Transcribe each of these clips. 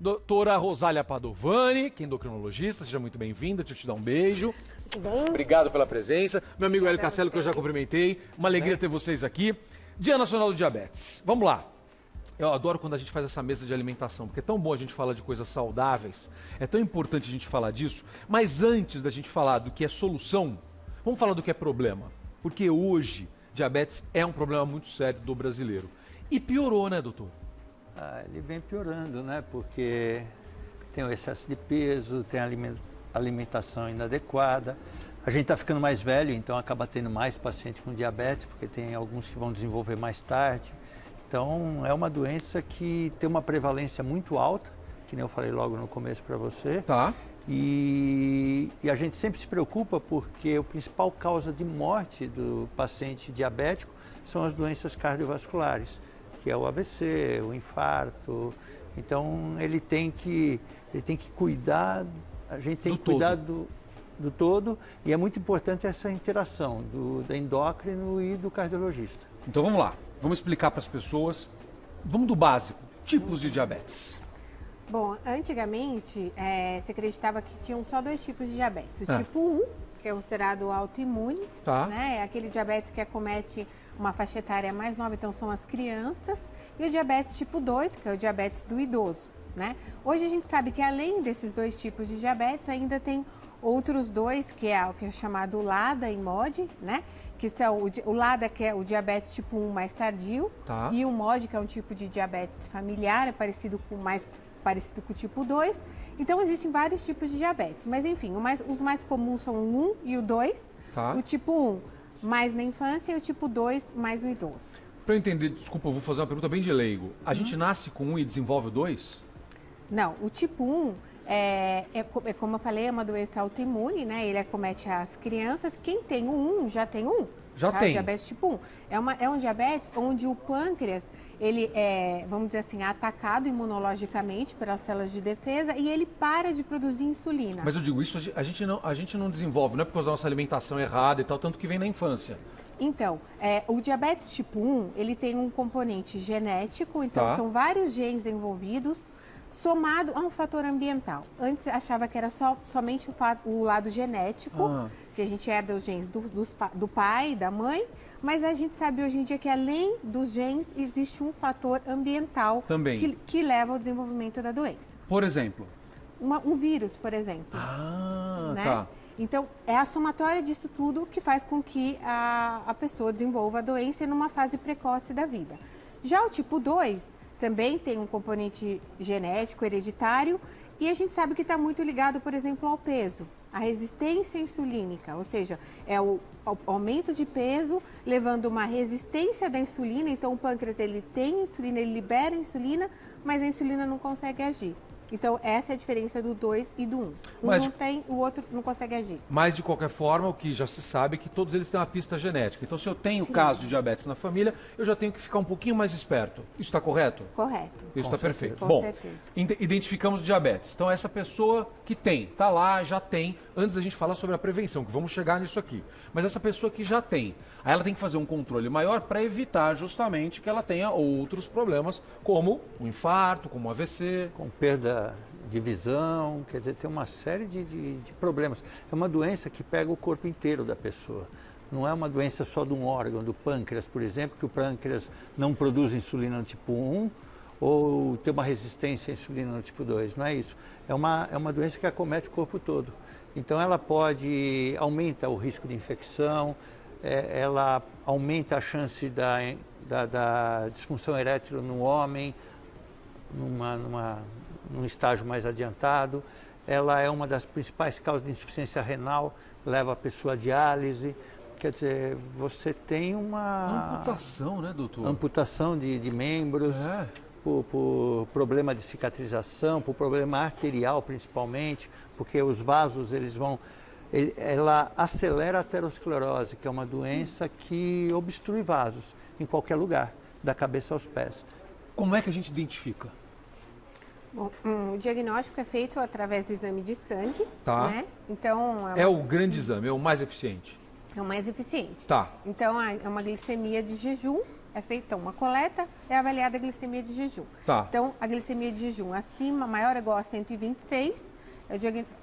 Doutora Rosália Padovani, que é endocrinologista, seja muito bem-vinda, deixa eu te dar um beijo. Muito bem. Obrigado pela presença. Meu amigo Hélio Castelo, que eu já cumprimentei. Uma alegria ter vocês aqui. Dia Nacional do Diabetes. Vamos lá. Eu adoro quando a gente faz essa mesa de alimentação, porque é tão bom a gente falar de coisas saudáveis, é tão importante a gente falar disso, mas antes da gente falar do que é solução, vamos falar do que é problema. Porque hoje, diabetes é um problema muito sério do brasileiro. E piorou, né, doutor? Ele vem piorando, né? Porque tem o excesso de peso, tem a alimentação inadequada. A gente está ficando mais velho, então acaba tendo mais pacientes com diabetes, porque tem alguns que vão desenvolver mais tarde. Então, é uma doença que tem uma prevalência muito alta, que nem eu falei logo no começo para você. Tá. E a gente sempre se preocupa porque a principal causa de morte do paciente diabético são as doenças cardiovasculares, que é o AVC, o infarto. Então, ele tem que cuidar, a gente tem que cuidar do todo, e é muito importante essa interação do endócrino e do cardiologista. Então vamos lá, vamos explicar para as pessoas, vamos do básico, tipos de diabetes. Bom, antigamente se acreditava que tinham só dois tipos de diabetes. O tipo 1, que é considerado autoimune, né? É aquele diabetes que acomete uma faixa etária mais nova, então são as crianças. E o diabetes tipo 2, que é o diabetes do idoso, né? Hoje a gente sabe que além desses dois tipos de diabetes, ainda tem outros dois, que é o que é chamado LADA e MOD, né? Que são o LADA, que é o diabetes tipo 1 mais tardio, e o MOD, que é um tipo de diabetes familiar, mais parecido com o tipo 2. Então, existem vários tipos de diabetes. Mas, enfim, os mais comuns são o 1 e o 2. O tipo 1 mais na infância e o tipo 2 mais no idoso. Para eu entender, desculpa, eu vou fazer uma pergunta bem de leigo. A gente nasce com 1 e desenvolve o 2? Não, o tipo 1 como eu falei, é uma doença autoimune, né? Ele acomete as crianças. Quem tem o 1 já tem 1. Já tem. O diabetes tipo 1. É um diabetes onde o pâncreas, ele é, vamos dizer assim, atacado imunologicamente pelas células de defesa e ele para de produzir insulina. Mas eu digo, isso a gente não desenvolve, não é por causa da nossa alimentação errada e tal, tanto que vem na infância. Então, o diabetes tipo 1, ele tem um componente genético, então são vários genes envolvidos, somado a um fator ambiental. Antes achava que era somente o lado genético, que a gente herda os genes do pai, da mãe, mas a gente sabe hoje em dia que além dos genes existe um fator ambiental também que leva ao desenvolvimento da doença. Por exemplo? Um vírus, por exemplo. Né? Tá. Então, é a somatória disso tudo que faz com que a pessoa desenvolva a doença numa fase precoce da vida. Já o tipo 2 também tem um componente genético, hereditário, e a gente sabe que está muito ligado, por exemplo, ao peso. A resistência insulínica, ou seja, é o aumento de peso levando uma resistência da insulina. Então, o pâncreas ele tem insulina, ele libera insulina, mas a insulina não consegue agir. Então, essa é a diferença do 2 e do 1. Mas, não tem, o outro não consegue agir. Mas, de qualquer forma, o que já se sabe é que todos eles têm uma pista genética. Então, se eu tenho caso de diabetes na família, eu já tenho que ficar um pouquinho mais esperto. Isso está correto? Correto. Isso está perfeito. Com Bom, certeza. Identificamos diabetes. Então, essa pessoa que tem, está lá, já tem, antes da gente falar sobre a prevenção, que vamos chegar nisso aqui. Mas essa pessoa que já tem, aí ela tem que fazer um controle maior para evitar justamente que ela tenha outros problemas, como o infarto, como o AVC. Com perda de visão, quer dizer, tem uma série de problemas. É uma doença que pega o corpo inteiro da pessoa. Não é uma doença só de um órgão, do pâncreas, por exemplo, que o pâncreas não produz insulina no tipo 1 ou tem uma resistência à insulina no tipo 2. Não é isso. É uma doença que acomete o corpo todo. Então, ela aumenta o risco de infecção, ela aumenta a chance da disfunção erétil no homem, num estágio mais adiantado. Ela é uma das principais causas de insuficiência renal, leva a pessoa a diálise. Quer dizer, você tem uma amputação, né, doutor? Amputação de membros, por problema de cicatrização, por problema arterial principalmente, porque os vasos, ela acelera a aterosclerose, que é uma doença que obstrui vasos em qualquer lugar, da cabeça aos pés. Como é que a gente identifica? Bom, o diagnóstico é feito através do exame de sangue, né? Então, é o grande exame, é o mais eficiente. É o mais eficiente. Tá. Então, é uma glicemia de jejum, é feita uma coleta, é avaliada a glicemia de jejum. Tá. Então, a glicemia de jejum acima, maior ou igual a 126,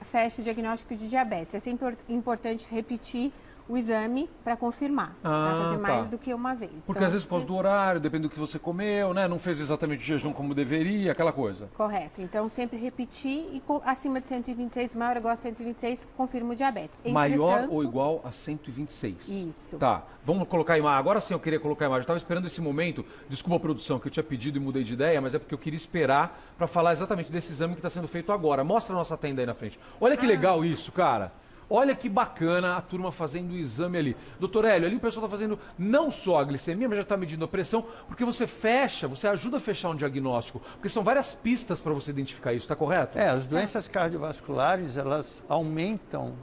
fecha o diagnóstico de diabetes. É sempre importante repetir o exame para confirmar, para fazer mais do que uma vez. Porque então, às vezes pós do horário, depende do que você comeu, né? Não fez exatamente o jejum como deveria, aquela coisa. Correto. Então, sempre repetir e acima de 126, maior ou igual a 126, confirma o diabetes. Maior ou igual a 126. Isso. Tá, vamos colocar a imagem. Agora sim eu queria colocar a imagem. Eu estava esperando esse momento, desculpa a produção, que eu tinha pedido e mudei de ideia, mas é porque eu queria esperar para falar exatamente desse exame que está sendo feito agora. Mostra a nossa tenda aí na frente. Olha que legal isso, cara. Olha que bacana a turma fazendo o exame ali. Doutor Hélio, ali o pessoal está fazendo não só a glicemia, mas já está medindo a pressão, porque você ajuda a fechar um diagnóstico, porque são várias pistas para você identificar isso, está correto? As doenças cardiovasculares, elas aumentam,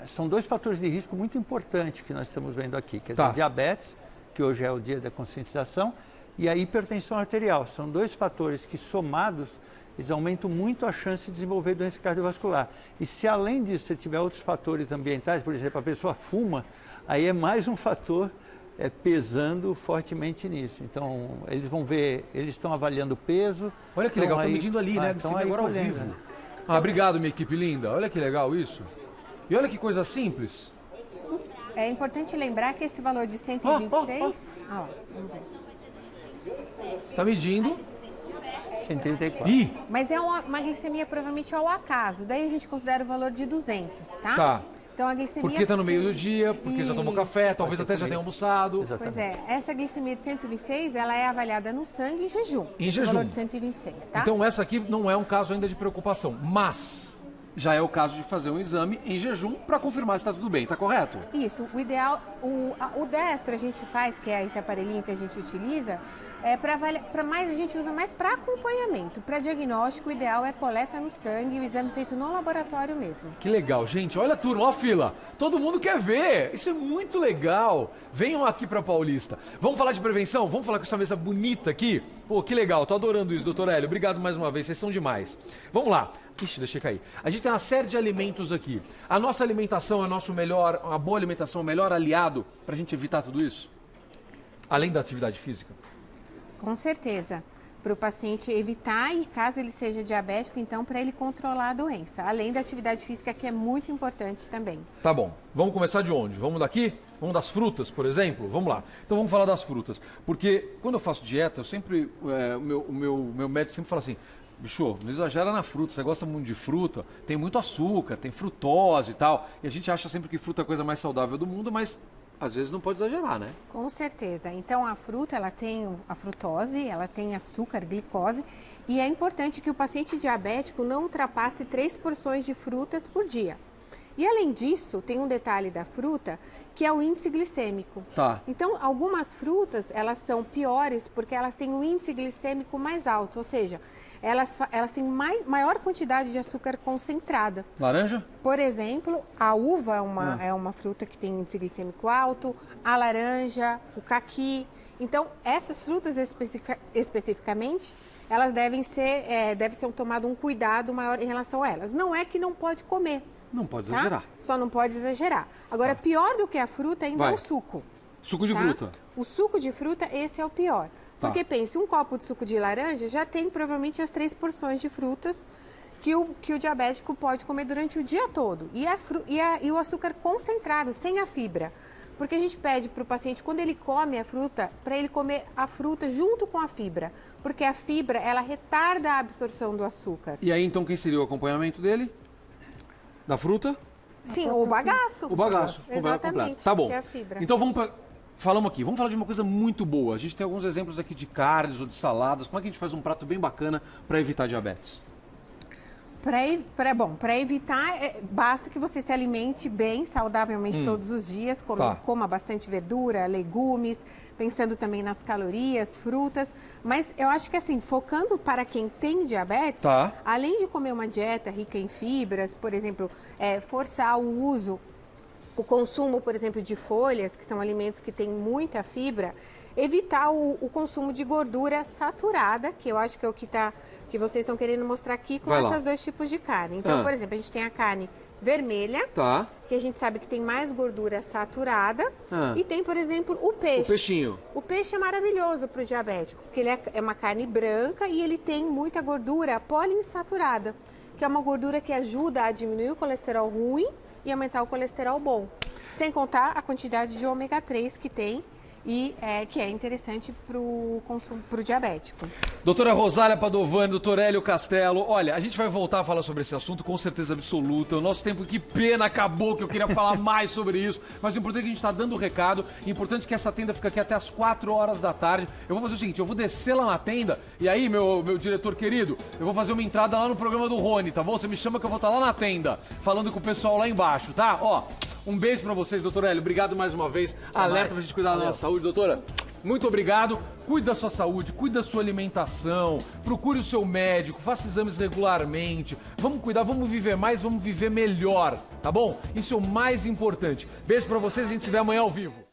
são dois fatores de risco muito importantes que nós estamos vendo aqui, quer dizer, diabetes, que hoje é o dia da conscientização, e a hipertensão arterial. São dois fatores que, somados, eles aumentam muito a chance de desenvolver doença cardiovascular. E se além disso você tiver outros fatores ambientais, por exemplo, a pessoa fuma, aí é mais um fator pesando fortemente nisso. Então, eles vão ver, eles estão avaliando o peso. Olha que legal, estão medindo ali, né? Então agora ao vivo. Obrigado, minha equipe linda. Olha que legal isso. E olha que coisa simples. É importante lembrar que esse valor de 126... vamos ver. Está medindo. 134. Mas é uma glicemia provavelmente ao acaso. Daí a gente considera o valor de 200, tá? Tá. Então a glicemia... Porque está no meio do dia, porque já tomou café, talvez até já tenha almoçado. Exatamente. Pois é, essa glicemia de 126, ela é avaliada no sangue em jejum. Em jejum. Valor de 126, tá? Então essa aqui não é um caso ainda de preocupação, mas já é o caso de fazer um exame em jejum para confirmar se está tudo bem, tá correto? Isso, o ideal, o destro a gente faz, que é esse aparelhinho que a gente utiliza, a gente usa mais para acompanhamento. Para diagnóstico, o ideal é coleta no sangue, o exame feito no laboratório mesmo. Que legal, gente. Olha a turma, ó a fila. Todo mundo quer ver. Isso é muito legal. Venham aqui para Paulista. Vamos falar de prevenção? Vamos falar com essa mesa bonita aqui? Pô, que legal. Tô adorando isso, doutor Hélio. Obrigado mais uma vez. Vocês são demais. Vamos lá. Ixi, deixei cair. A gente tem uma série de alimentos aqui. A nossa alimentação é uma boa alimentação, o melhor aliado para a gente evitar tudo isso? Além da atividade física? Com certeza. Para o paciente evitar e caso ele seja diabético, então para ele controlar a doença. Além da atividade física, que é muito importante também. Tá bom. Vamos começar de onde? Vamos daqui? Vamos das frutas, por exemplo? Vamos lá. Então vamos falar das frutas. Porque quando eu faço dieta, eu sempre, o meu médico sempre fala assim, bicho, não exagera na fruta, você gosta muito de fruta, tem muito açúcar, tem frutose e tal. E a gente acha sempre que fruta é a coisa mais saudável do mundo, mas às vezes não pode exagerar, né? Com certeza. Então a fruta, ela tem a frutose, ela tem açúcar, glicose, e é importante que o paciente diabético não ultrapasse 3 porções de frutas por dia. E além disso, tem um detalhe da fruta, que é o índice glicêmico. Tá. Então, algumas frutas, elas são piores porque elas têm um índice glicêmico mais alto, ou seja, elas têm maior quantidade de açúcar concentrada. Laranja? Por exemplo, a uva é uma fruta que tem índice glicêmico alto, a laranja, o caqui. Então, essas frutas especificamente, elas deve ser tomado um cuidado maior em relação a elas. Não é que não pode comer. Não pode exagerar. Só não pode exagerar. Agora, pior do que a fruta ainda é o suco. Suco de fruta. O suco de fruta, esse é o pior. Porque pense, um copo de suco de laranja já tem provavelmente as 3 porções de frutas que o diabético pode comer durante o dia todo. E o açúcar concentrado, sem a fibra. Porque a gente pede para o paciente, quando ele come a fruta, para ele comer a fruta junto com a fibra. Porque a fibra, ela retarda a absorção do açúcar. E aí, então, quem seria o acompanhamento dele? Da fruta? Sim, o bagaço. O bagaço. Exatamente. Tá bom. Que é a fibra. Então, falamos aqui. Vamos falar de uma coisa muito boa. A gente tem alguns exemplos aqui de carnes ou de saladas. Como é que a gente faz um prato bem bacana para evitar diabetes? Para evitar, basta que você se alimente bem, saudavelmente todos os dias, coma bastante verdura, legumes, pensando também nas calorias, frutas. Mas eu acho que assim, focando para quem tem diabetes, além de comer uma dieta rica em fibras, por exemplo, forçar o consumo, por exemplo, de folhas, que são alimentos que têm muita fibra, evitar o consumo de gordura saturada, que eu acho que é o que que vocês estão querendo mostrar aqui com esses dois tipos de carne. Então, por exemplo, a gente tem a carne vermelha, que a gente sabe que tem mais gordura saturada. E tem, por exemplo, o peixe. O peixinho. O peixe é maravilhoso para o diabético, porque ele é uma carne branca e ele tem muita gordura poliinsaturada, que é uma gordura que ajuda a diminuir o colesterol ruim e aumentar o colesterol bom. Sem contar a quantidade de ômega 3 que tem e que é interessante para o diabético. Doutora Rosália Padovani, doutor Hélio Castelo, olha, a gente vai voltar a falar sobre esse assunto com certeza absoluta. O nosso tempo, que pena, acabou, que eu queria falar mais sobre isso. Mas o importante é que a gente está dando o recado. O importante é que essa tenda fica aqui até as 4 horas da tarde. Eu vou fazer o seguinte, eu vou descer lá na tenda e aí, meu diretor querido, eu vou fazer uma entrada lá no programa do Rony, tá bom? Você me chama que eu vou estar lá na tenda, falando com o pessoal lá embaixo, tá? Ó, um beijo pra vocês, doutor Hélio. Obrigado mais uma vez. Alerta pra gente cuidar da nossa saúde. Doutora, muito obrigado. Cuide da sua saúde, cuide da sua alimentação, procure o seu médico, faça exames regularmente. Vamos cuidar, vamos viver mais, vamos viver melhor, tá bom? Isso é o mais importante. Beijo pra vocês, a gente se vê amanhã ao vivo.